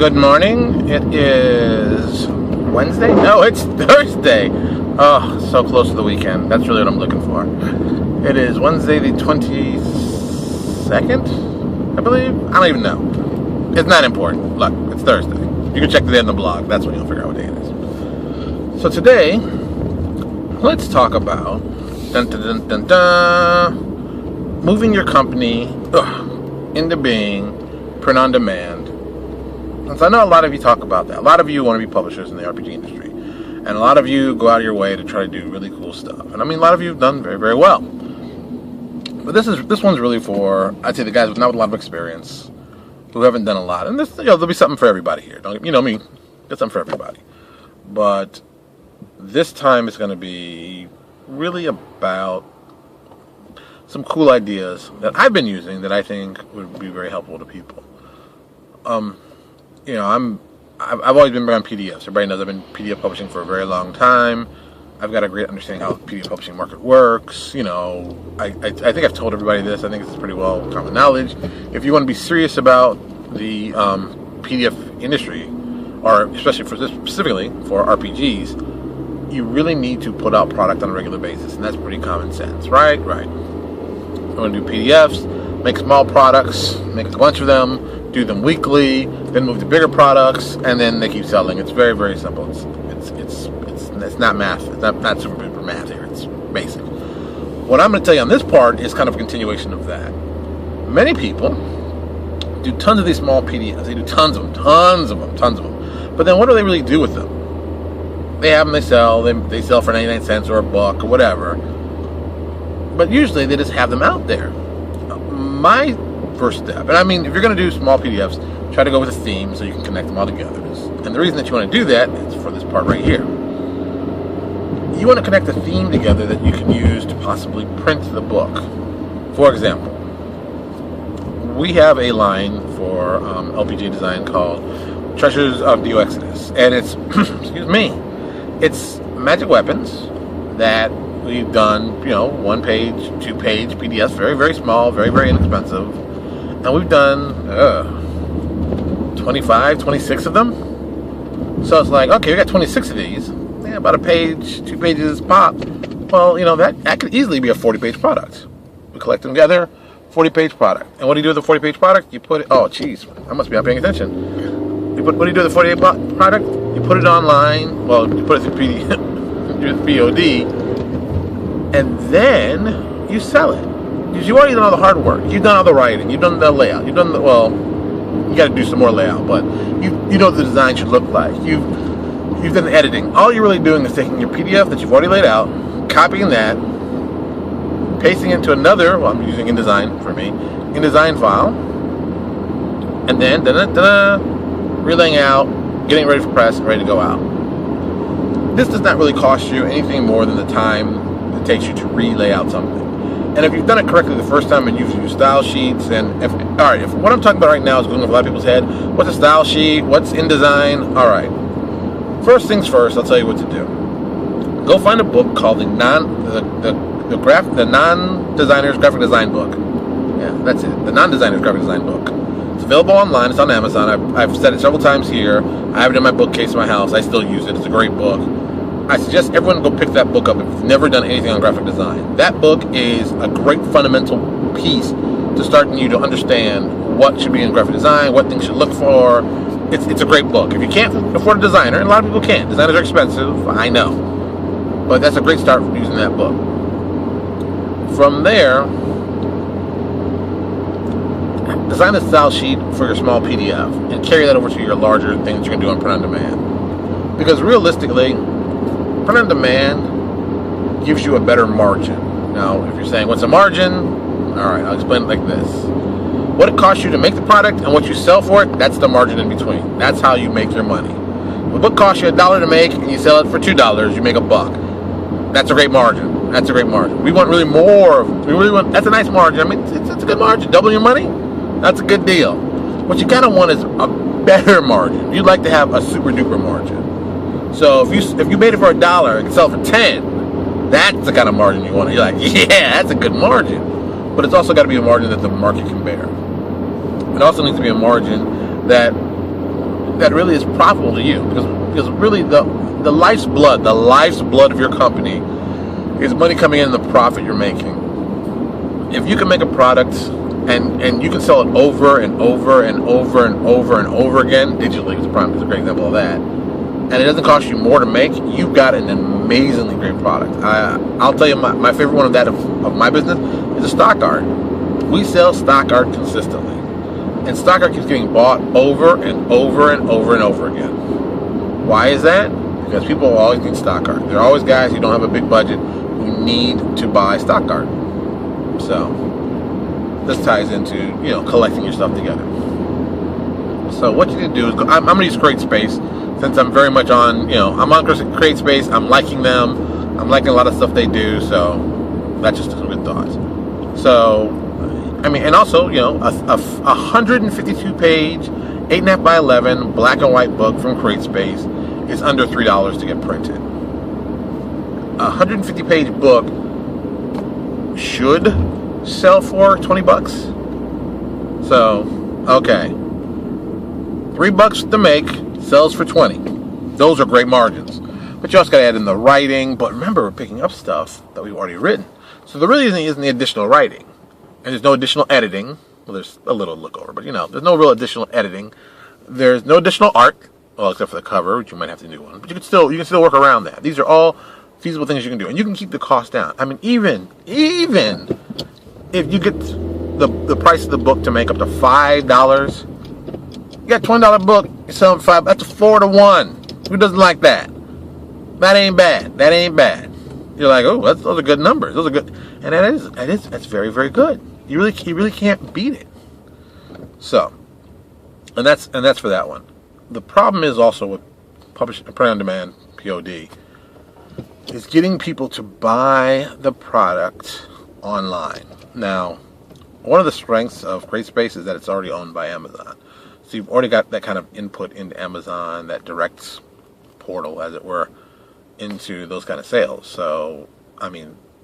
Good morning. It is Wednesday? No, it's Thursday. Oh, so close to the weekend. That's really what I'm looking for. It is Wednesday the 22nd, I believe. I don't even know. It's not important. Look, it's Thursday. You can check the day on the blog. That's when you'll figure out what day it is. So today, let's talk about moving your company into being print on demand. And so I know a lot of you talk about that. A lot of you want to be publishers in the RPG industry. And a lot of you go out of your way to try to do really cool stuff. And I mean, a lot of you have done very, very well. But this one's really for, I'd say, the guys with not a lot of experience, who haven't done a lot. And this, there'll be something for everybody here. Don't you know me? There's something for everybody. But this time it's going to be really about some cool ideas that I've been using that I think would be very helpful to people. I've always been around PDFs. Everybody knows I've been PDF publishing for a very long time. I've got a great understanding how the PDF publishing market works. I think I've told everybody this. I think it's pretty well common knowledge. If you want to be serious about the PDF industry, or especially specifically for RPGs, you really need to put out product on a regular basis, and that's pretty common sense, right? Right. I'm going to do PDFs, make small products, make a bunch of them, do them weekly, then move to bigger products, and then they keep selling. It's very, very simple. It's not math. It's not super duper math here. It's basic. What I'm going to tell you on this part is kind of a continuation of that. Many people do tons of these small PDFs. They do tons of them. But then what do they really do with them? They have them, they sell. They sell for 99 cents or a buck or whatever. But usually they just have them out there. My first step, and I mean, if you're going to do small PDFs, try to go with a theme so you can connect them all together. And the reason that you want to do that is for this part right here. You want to connect a theme together that you can use to possibly print the book. For example, we have a line for LPG design called Treasures of Dio Exodus, and it's it's magic weapons that we've done, 1 page, 2 page PDFs, very, very small, very, very inexpensive. And we've done 25, 26 of them. So it's like, okay, we got 26 of these. Yeah, about a page, 2 pages pop. Well, that could easily be a 40-page product. We collect them together, 40-page product. And what do you do with the 40-page product? You put it, I must be not paying attention. What do you do with the 40-page product? You put it online. Well, you put it through POD. And then you sell it. Because you've already done all the hard work. You've done all the writing. You've done the layout. You got to do some more layout, but you know what the design should look like. You've done the editing. All you're really doing is taking your PDF that you've already laid out, copying that, pasting it into another, I'm using InDesign for me, InDesign file, and then relaying out, getting ready for press, ready to go out. This does not really cost you anything more than the time it takes you to relay out something. And if you've done it correctly the first time and you've used style sheets, and if what I'm talking about right now is going over a lot of people's head, what's a style sheet, what's InDesign? All right. First things first, I'll tell you what to do. Go find a book called the Non-Designer's Graphic Design Book. Yeah, that's it. The Non-Designer's Graphic Design Book. It's available online. It's on Amazon. I've said it several times here. I have it in my bookcase in my house. I still use it. It's a great book. I suggest everyone go pick that book up if you've never done anything on graphic design. That book is a great fundamental piece to starting you to understand what should be in graphic design, what things should look for. It's a great book. If you can't afford a designer, and a lot of people can't. Designers are expensive, I know. But that's a great start for using that book. From there, design a style sheet for your small PDF and carry that over to your larger things you can do on print on demand. Because realistically, print on demand gives you a better margin. Now, if you're saying, what's a margin? All right, I'll explain it like this. What it costs you to make the product and what you sell for it, that's the margin in between. That's how you make your money. If a book costs you $1 to make and you sell it for $2, you make $1. That's a great margin. That's a great margin. We want really more. That's a nice margin. I mean, it's a good margin. Double your money, that's a good deal. What you kind of want is a better margin. You'd like to have a super duper margin. So if you made it for $1 and sell it for 10, that's the kind of margin you want. You're like, yeah, that's a good margin. But it's also got to be a margin that the market can bear. It also needs to be a margin that that really is profitable to you, because really the life's blood of your company is money coming in, the profit you're making. If you can make a product and you can sell it over and over and over and over and over again digitally, is a great example of that, and it doesn't cost you more to make, you've got an amazingly great product. I'll tell you, my favorite one of my business is a stock art. We sell stock art consistently, and stock art keeps getting bought over and over and over and over again. Why is that? Because people always need stock art. There are always guys who don't have a big budget who need to buy stock art. So this ties into, collecting your stuff together. So what you need to do is I'm going to use CreateSpace, since I'm very much on, I'm on CreateSpace. I'm liking them. I'm liking a lot of stuff they do. So that's just some good thoughts. So, and also, a 152-page, 8.5 by 11 black and white book from CreateSpace is under $3 to get printed. A 150-page book should sell for $20. So, okay, $3 to make, sells for 20. Those are great margins. But you also got to add in the writing. But remember, we're picking up stuff that we've already written. So there really isn't the additional writing. And there's no additional editing. Well, there's a little look over, but there's no real additional editing. There's no additional art, well, except for the cover, which you might have to do one. But you can still work around that. These are all feasible things you can do, and you can keep the cost down. Even if you get the price of the book to make up to $5, you got a $20 book, you're selling for $5. That's a 4 to 1. Who doesn't like that? That ain't bad. You're like, oh, those are good numbers. Those are good, and that's very, very good. You really can't beat it. So, and that's for that one. The problem is also with print on demand, POD, is getting people to buy the product online. Now, one of the strengths of CreateSpace is that it's already owned by Amazon. So you've already got that kind of input into Amazon, that direct portal, as it were, into those kind of sales. So,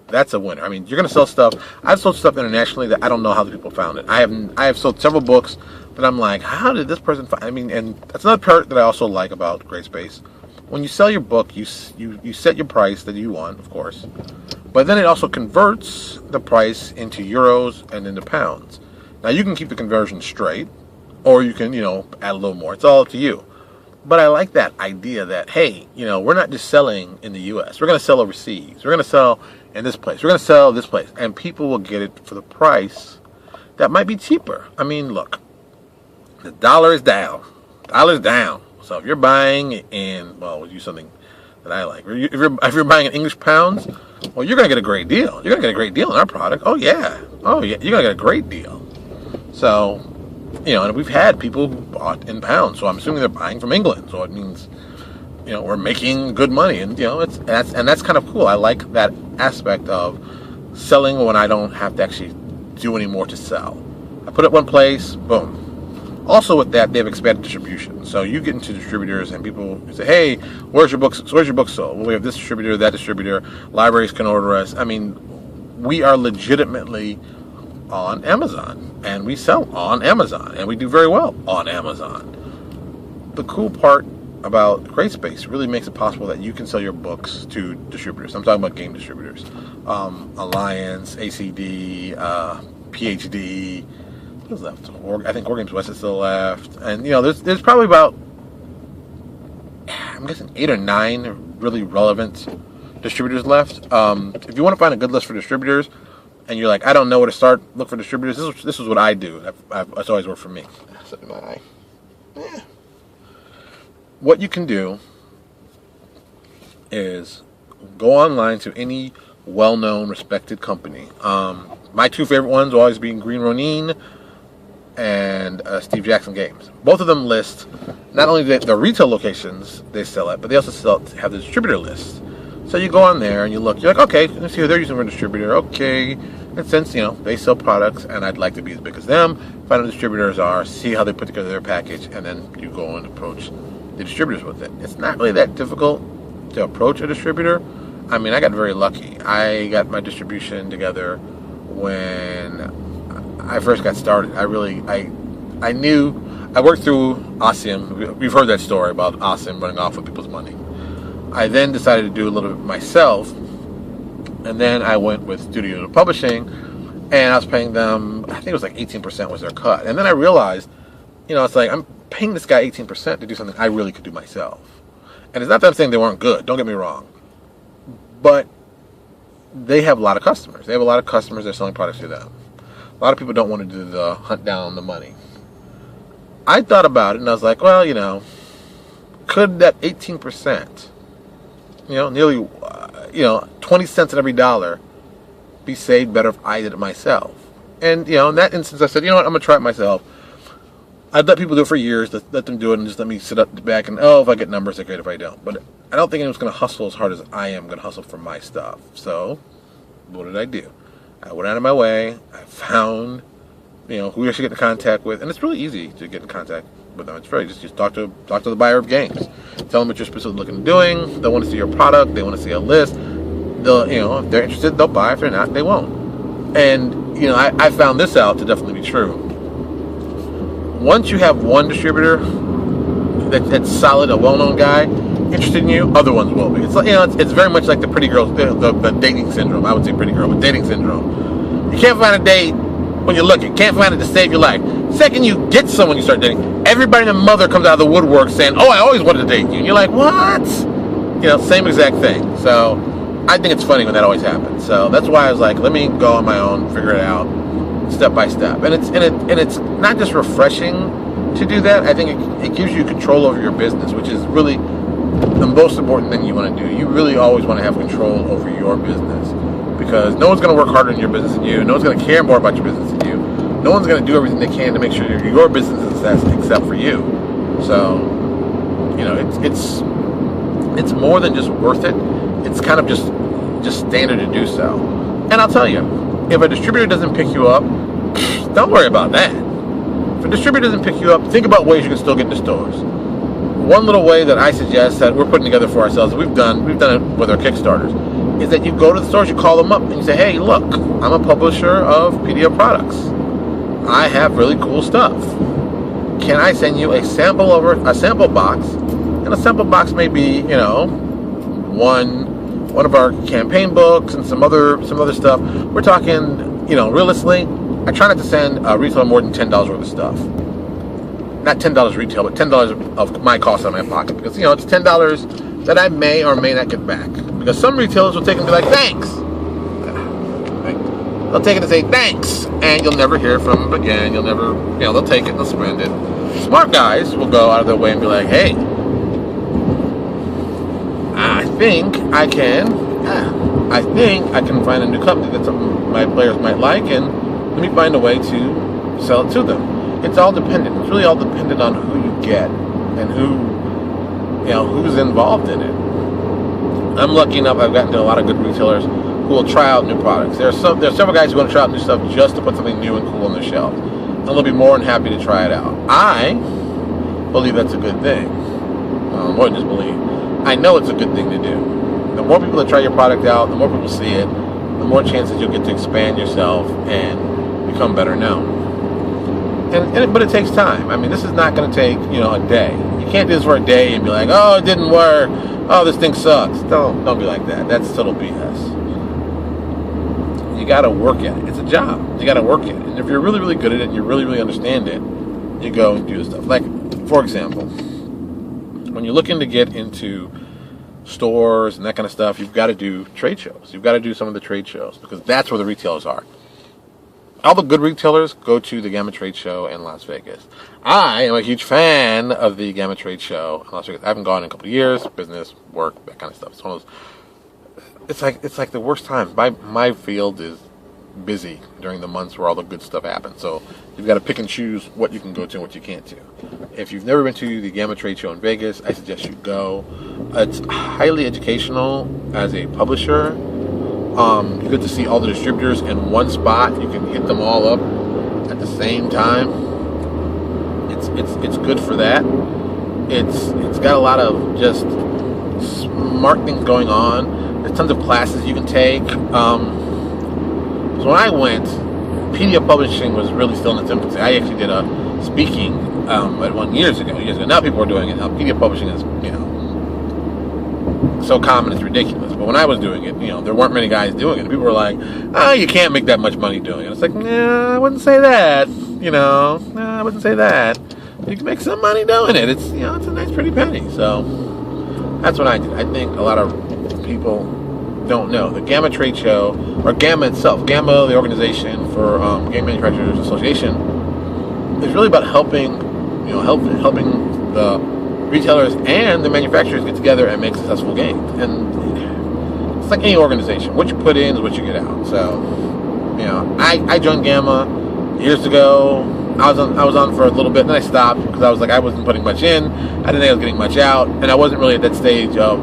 that's a winner. You're going to sell stuff. I've sold stuff internationally that I don't know how the people found it. I have sold several books that I'm like, how did this person find? And that's another part that I also like about CreateSpace. When you sell your book, you set your price that you want, of course, but then it also converts the price into euros and into pounds. Now you can keep the conversion straight, or you can add a little more. It's all up to you. But I like that idea that, hey, we're not just selling in the U.S. We're going to sell overseas. We're going to sell in this place. We're going to sell this place. And people will get it for the price that might be cheaper. Look, the dollar is down. Dollar's down. So if you're buying in, we'll use something that I like. If you're buying in English pounds, well, you're going to get a great deal. You're going to get a great deal in our product. Oh, yeah. You're going to get a great deal. So, and we've had people who bought in pounds, so I'm assuming they're buying from England. So it means, we're making good money, and that's kind of cool. I like that aspect of selling when I don't have to actually do any more to sell. I put it one place, boom. Also with that, they've expanded distribution. So you get into distributors, and people say, "Hey, where's your book sold? Well, we have this distributor, that distributor. Libraries can order us." We are legitimately on Amazon, and we sell on Amazon, and we do very well on Amazon. The cool part about CreateSpace really makes it possible that you can sell your books to distributors. I'm talking about game distributors, Alliance, ACD, PhD. Who's left? I think War Games West is still left, and there's probably about, I'm guessing, 8 or 9 really relevant distributors left. If you want to find a good list for distributors, and you're like, I don't know where to start, look for distributors. This is what I do. It's always worked for me. Something in my eye. Yeah. What you can do is go online to any well-known, respected company. My 2 favorite ones will always be Green Ronin and Steve Jackson Games. Both of them list not only the retail locations they sell at, but they also have the distributor list. So you go on there and you look. You're like, okay, let's see who they're using for a distributor. Okay, and since they sell products, and I'd like to be as big as them, find out who distributors are, see how they put together their package, and then you go and approach the distributors with it. It's not really that difficult to approach a distributor. I got very lucky. I got my distribution together when I first got started. I knew I worked through Asim. We've heard that story about Asim running off with people's money. I then decided to do a little bit myself, and then I went with Studio Publishing, and I was paying them, I think it was like 18% was their cut. And then I realized, it's like I'm paying this guy 18% to do something I really could do myself. And it's not that I'm saying they weren't good, don't get me wrong, but they have a lot of customers. They have a lot of customers that are selling products to them. A lot of people don't want to do the hunt down the money. I thought about it, and I was like, well, could that 18%, nearly, 20 cents in every dollar be saved better if I did it myself? And, in that instance, I said, you know what, I'm going to try it myself. I've let people do it for years, let them do it, and just let me sit up the back and, if I get numbers, they're great. If I don't. But I don't think anyone's going to hustle as hard as I am going to hustle for my stuff. So, what did I do? I went out of my way. I found, who I should get in contact with. And it's really easy to get in contact with them. It's very just talk to the buyer of games. Tell them what you're specifically looking at doing. They want to see your product. They want to see a list. They'll, if they're interested, they'll buy. If they're not, they won't. And, I found this out to definitely be true. Once you have one distributor that's solid, a well-known guy, interested in you, other ones will be. It's like, it's very much like the pretty girls, the dating syndrome. I would say pretty girl, but dating syndrome. You can't find a date when you're looking. Can't find it to save your life. Second, you get someone you start dating, everybody and their mother comes out of the woodwork saying, "Oh, I always wanted to date you." And you're like, "What?" Same exact thing. So I think it's funny when that always happens. So that's why I was like, let me go on my own, figure it out, step by step. And it's not just refreshing to do that. I think it gives you control over your business, which is really the most important thing you want to do. You really always want to have control over your business, because no one's going to work harder in your business than you. No one's going to care more about your business than you. No one's going to do everything they can to make sure your business is a success except for you. So, it's more than just worth it. It's kind of just standard to do so. And I'll tell you, if a distributor doesn't pick you up, don't worry about that. If a distributor doesn't pick you up, think about ways you can still get into stores. One little way that I suggest that we're putting together for ourselves, we've done it with our Kickstarters, is that you go to the stores, you call them up, and you say, "Hey, look, I'm a publisher of PDF products. I have really cool stuff. Can I send you a sample box?" And a sample box may be, one of our campaign books and some other stuff. We're talking, realistically, I try not to send a retailer more than $10 worth of stuff. Not $10 retail, but $10 of my cost out of my pocket, because it's $10 that I may or may not get back. Because some retailers will take it and be like, "Thanks." They'll take it and say thanks, and you'll never hear from them again. You'll never, they'll take it and they'll spend it. Smart guys will go out of their way and be like, "Hey, I think I can find a new company that some my players might like, and let me find a way to sell it to them." It's all dependent. It's really all dependent on who you get and who's involved in it. I'm lucky enough, I've gotten to a lot of good retailers who will try out new products. There's several guys who want to try out new stuff just to put something new and cool on their shelf, and they'll be more than happy to try it out. I believe that's a good thing. More than just believe. I know it's a good thing to do. The more people that try your product out, the more people see it, the more chances you'll get to expand yourself and become better known. But it takes time. I mean, this is not going to take, a day. You can't do this for a day and be like, "Oh, it didn't work. Oh, this thing sucks." Don't be like that. That's total BS. You got to work at it. It's a job. You got to work at it. And if you're really, really good at it and you really, really understand it, you go and do the stuff. Like, for example, when you're looking to get into stores and that kind of stuff, you've got to do trade shows. You've got to do some of the trade shows, because that's where the retailers are. All the good retailers go to the Gamma Trade Show in Las Vegas. I am a huge fan of the Gamma Trade Show in Las Vegas. I haven't gone in a couple of years, business, work, that kind of stuff. It's one of those. It's like the worst time. My field is busy during the months where all the good stuff happens. So you've got to pick and choose what you can go to and what you can't do. If you've never been to the Gamma Trade Show in Vegas, I suggest you go. It's highly educational as a publisher. You get to see all the distributors in one spot. You can hit them all up at the same time. It's good for that. It's got a lot of just smart things going on. There's tons of classes you can take. So when I went, PDF publishing was really still in its infancy. I actually did a speaking But years ago. Now people are doing it. Now PDF publishing is, so common it's ridiculous. But when I was doing it, there weren't many guys doing it. People were like, "Oh, you can't make that much money doing it." It's like, nah, I wouldn't say that. Nah, I wouldn't say that. You can make some money doing it. It's it's a nice pretty penny. So that's what I did. I think a lot of people don't know the GAMA trade show, or GAMA itself. GAMA, the organization for Game Manufacturers Association, is really about helping helping the retailers and the manufacturers get together and make successful games. And it's like any organization. What you put in is what you get out. So, I joined GAMA years ago. I was on for a little bit, then I stopped because I was like, I wasn't putting much in. I didn't think I was getting much out, and I wasn't really at that stage of,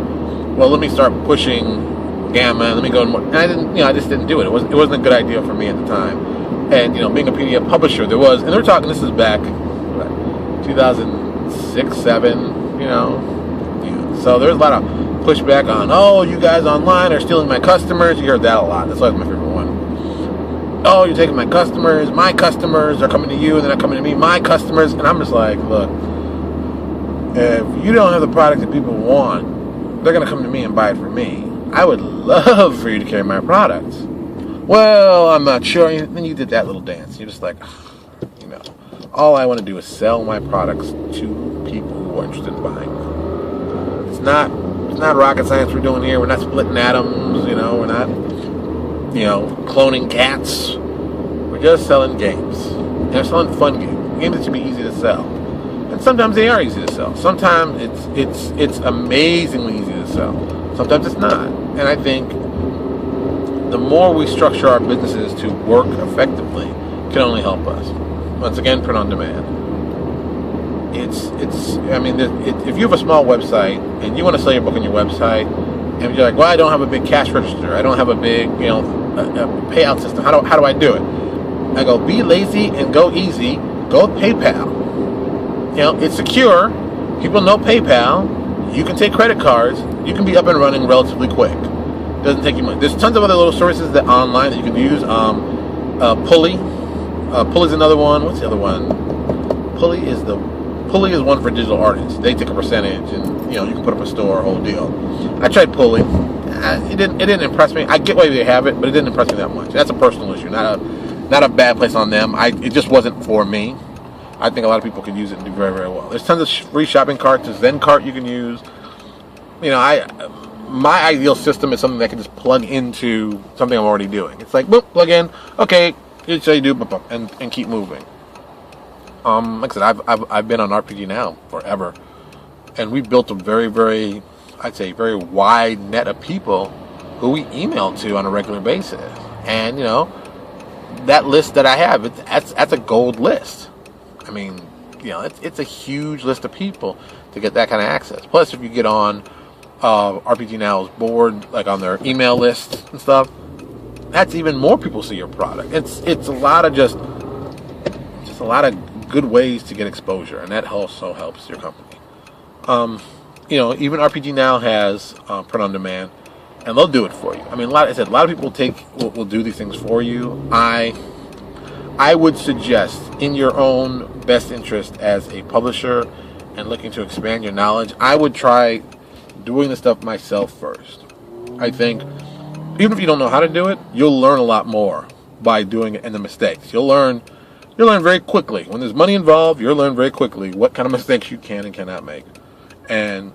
well, let me start pushing GAMA. Let me go more. And I didn't, I just didn't do it. It wasn't a good idea for me at the time. And being a PDF publisher, and we're talking. This is back 2006, 7. So there's a lot of pushback on, oh, you guys online are stealing my customers. You heard that a lot. That's always my favorite one. Oh, you're taking my customers are coming to you and they're not coming to me, my customers. And I'm just like, look, if you don't have the product that people want, they're going to come to me and buy it from me. I would love for you to carry my products. Well, I'm not sure. And then you did that little dance. You're just like, all I want to do is sell my products to people who are interested in buying them. It's not rocket science we're doing here. We're not splitting atoms, we're not, cloning cats. We're just selling games. And we're selling fun games that should be easy to sell. And sometimes they are easy to sell. Sometimes it's amazingly easy to sell. Sometimes it's not. And I think the more we structure our businesses to work effectively can only help us. Once again, print on demand. If you have a small website and you want to sell your book on your website, and you're like, well, I don't have a big cash register, I don't have a big, a payout system. How do I do it? I go, be lazy and go easy. Go with PayPal. It's secure. People know PayPal. You can take credit cards. You can be up and running relatively quick. It doesn't take you much. There's tons of other little services that online that you can use. Pulley. Pulley's another one. What's the other one? Pulley is one for digital artists. They take a percentage, and you can put up a store, whole deal. I tried Pulley. It didn't impress me. I get why they have it, but it didn't impress me that much. That's a personal issue, not a bad place on them. It just wasn't for me. I think a lot of people can use it and do very, very well. There's tons of free shopping carts. There's ZenCart you can use. My ideal system is something that can just plug into something I'm already doing. It's like, boop, plug in. Okay. Here's what you do, and keep moving. Like I said, I've been on RPG Now forever, and we've built a very, very, I'd say, very wide net of people who we email to on a regular basis. And that list that I have, that's a gold list. I mean, it's a huge list of people to get that kind of access. Plus, if you get on RPG Now's board, like on their email list and stuff, that's even more people see your product. It's a lot of just a lot of good ways to get exposure, and that also helps your company. Even RPG Now has print on demand, and they'll do it for you. I mean, a lot of people will do these things for you. I would suggest, in your own best interest as a publisher and looking to expand your knowledge, I would try doing the stuff myself first. I think even if you don't know how to do it, you'll learn a lot more by doing it and the mistakes. You'll learn very quickly. When there's money involved, you'll learn very quickly what kind of mistakes you can and cannot make. And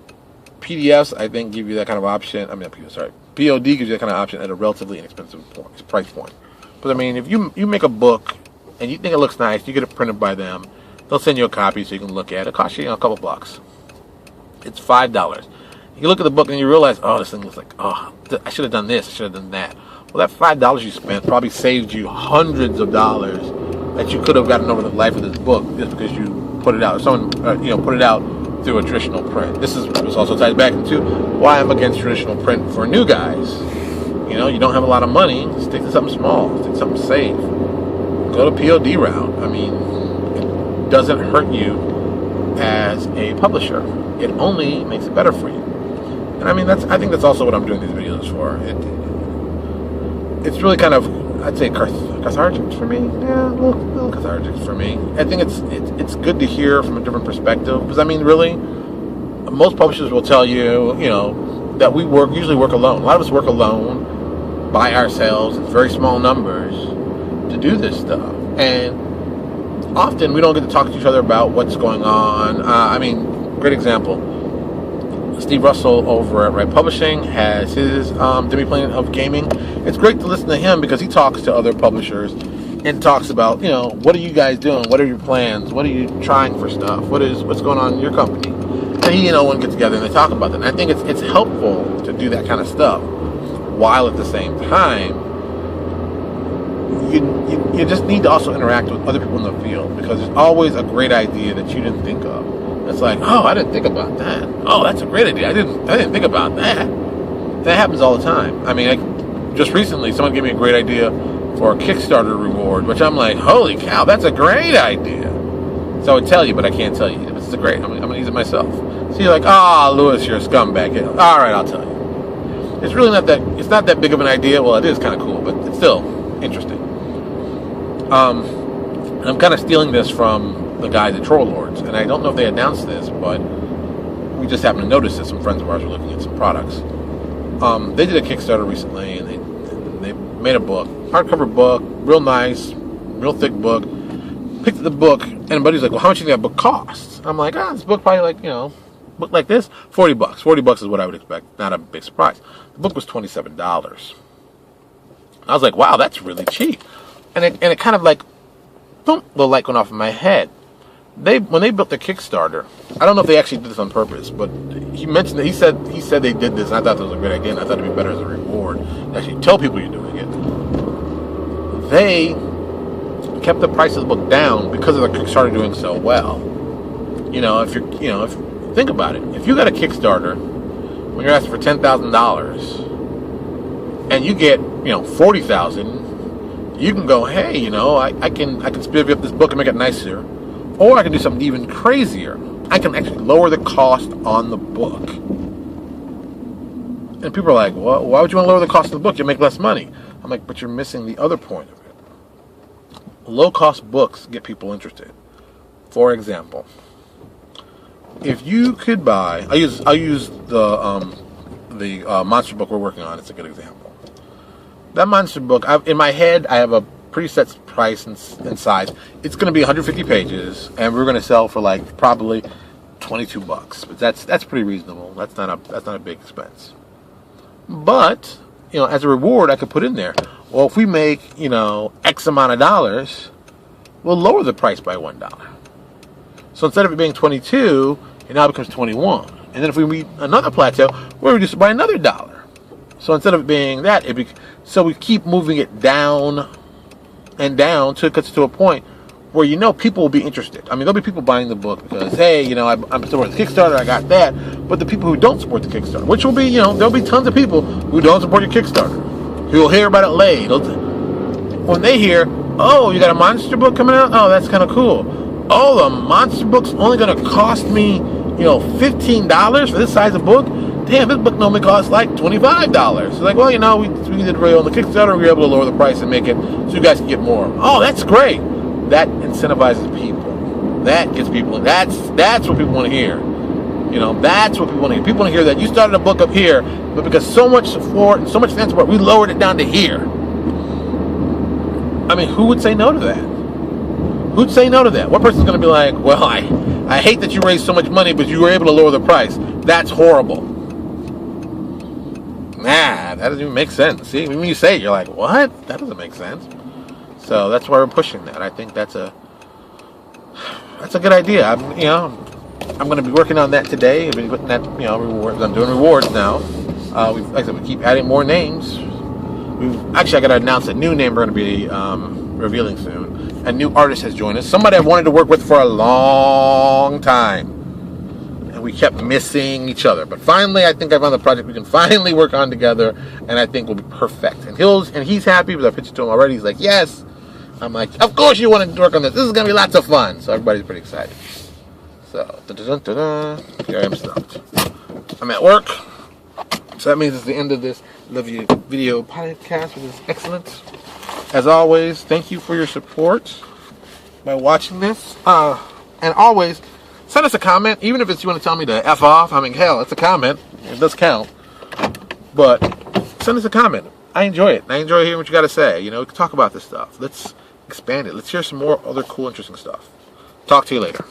PDFs, I think, give you that kind of option. POD gives you that kind of option at a relatively inexpensive price point. But I mean, if you make a book and you think it looks nice, you get it printed by them. They'll send you a copy so you can look at it. It costs you a couple bucks. It's $5. You look at the book and you realize, oh, this thing looks like, oh, I should have done this, I should have done that. Well, that $5 you spent probably saved you hundreds of dollars that you could have gotten over the life of this book just because you put it out. Someone, put it out through a traditional print. This also ties back into why I'm against traditional print for new guys. You don't have a lot of money, stick to something small, stick to something safe. Go to POD route. I mean, it doesn't hurt you as a publisher. It only makes it better for you. And I mean, I think that's also what I'm doing these videos for. It's really kind of, I'd say, cathartic for me. Yeah, a little cathartic for me. I think it's good to hear from a different perspective, because I mean, really, most publishers will tell you, that we usually work alone. A lot of us work alone, by ourselves, in very small numbers, to do this stuff, and often we don't get to talk to each other about what's going on. I mean, great example. Steve Russell over at Right Publishing has his Demiplane of Gaming. It's great to listen to him because he talks to other publishers and talks about, what are you guys doing? What are your plans? What are you trying for stuff? What's going on in your company? And he and Owen get together and they talk about that. And I think it's helpful to do that kind of stuff, while at the same time, you just need to also interact with other people in the field, because there's always a great idea that you didn't think of. It's like, oh, I didn't think about that. Oh, that's a great idea. I didn't think about that. That happens all the time. I mean, just recently, someone gave me a great idea for a Kickstarter reward, which I'm like, holy cow, that's a great idea. So I would tell you, but I can't tell you. It's great. I'm going to use it myself. So you're like, Lewis, you're a scumbag. Yeah. All right, I'll tell you. It's really not that big of an idea. Well, it is kind of cool, but it's still interesting. I'm kind of stealing this from the guys at Troll Lords, and I don't know if they announced this, but we just happened to notice that some friends of ours were looking at some products. They did a Kickstarter recently, and they made a book, hardcover book, real nice, real thick book. Picked up the book, and a buddy's like, well, how much do you think that book costs? I'm like, this book probably like, book like this, $40. $40 is what I would expect. Not a big surprise. The book was $27. I was like, wow, that's really cheap. And it kind of like, boom, the light went off in my head. When they built the Kickstarter, I don't know if they actually did this on purpose, but he mentioned that he said they did this, and I thought that was a great idea, and I thought it'd be better as a reward to actually tell people you're doing it. They kept the price of the book down because of the Kickstarter doing so well. If think about it, if you got a Kickstarter when you're asking for $10,000 and you get $40,000, you can go, hey, I can spiv up this book and make it nicer. Or I can do something even crazier. I can actually lower the cost on the book. And people are like, well, why would you want to lower the cost of the book? You'll make less money. I'm like, but you're missing the other point of it. Low-cost books get people interested. For example, if you could buy, I'll use the monster book we're working on. It's a good example. That monster book, in my head, I have a preset price and size. It's going to be 150 pages, and we're going to sell for like probably $22. But that's pretty reasonable. That's not a big expense. But as a reward, I could put in there, well, if we make X amount of dollars, we'll lower the price by $1. So instead of it being 22, it now becomes 21. And then if we meet another plateau, we'll reduce it by another $1. So instead of it being that, so we keep moving it down and down until it gets to a point where people will be interested. I mean, there'll be people buying the book because, hey, I'm supporting the Kickstarter, I got that. But the people who don't support the Kickstarter, which will be, there'll be tons of people who don't support your Kickstarter, who will hear about it late. When they hear, oh, you got a monster book coming out? Oh, that's kind of cool. Oh, the monster book's only going to cost me, $15 for this size of book? Damn, this book normally costs like $25. It's like, well, we did really on the Kickstarter, we were able to lower the price and make it so you guys can get more. Oh, that's great. That incentivizes people. That gets people in. That's what people want to hear. That's what people want to hear. People want to hear that you started a book up here, but because so much support and so much fan support, we lowered it down to here. I mean, who would say no to that? Who'd say no to that? What person's going to be like, well, I hate that you raised so much money, but you were able to lower the price. That's horrible. Nah, that doesn't even make sense. See, when you say it, you're like, what? That doesn't make sense. So that's why we're pushing that. I think that's a good idea. I'm going to be working on that today. I've been putting that, rewards. I'm doing rewards now. Like I said, we keep adding more names. I got to announce a new name we're going to be revealing soon. A new artist has joined us. Somebody I've wanted to work with for a long time. We kept missing each other, but finally I think I found the project we can finally work on together, and I think will be perfect. And he's happy because I pitched it to him already. He's like, yes. I'm like, of course you want to work on this. This is going to be lots of fun. So everybody's pretty excited. So, here I am stumped. I'm at work, so that means it's the end of this Love You video podcast, which is excellent. As always, thank you for your support by watching this. And always, send us a comment, even if it's you want to tell me to F off. I mean, hell, it's a comment. It does count. But send us a comment. I enjoy it. I enjoy hearing what you got to say. You know, we can talk about this stuff. Let's expand it. Let's hear some more other cool, interesting stuff. Talk to you later.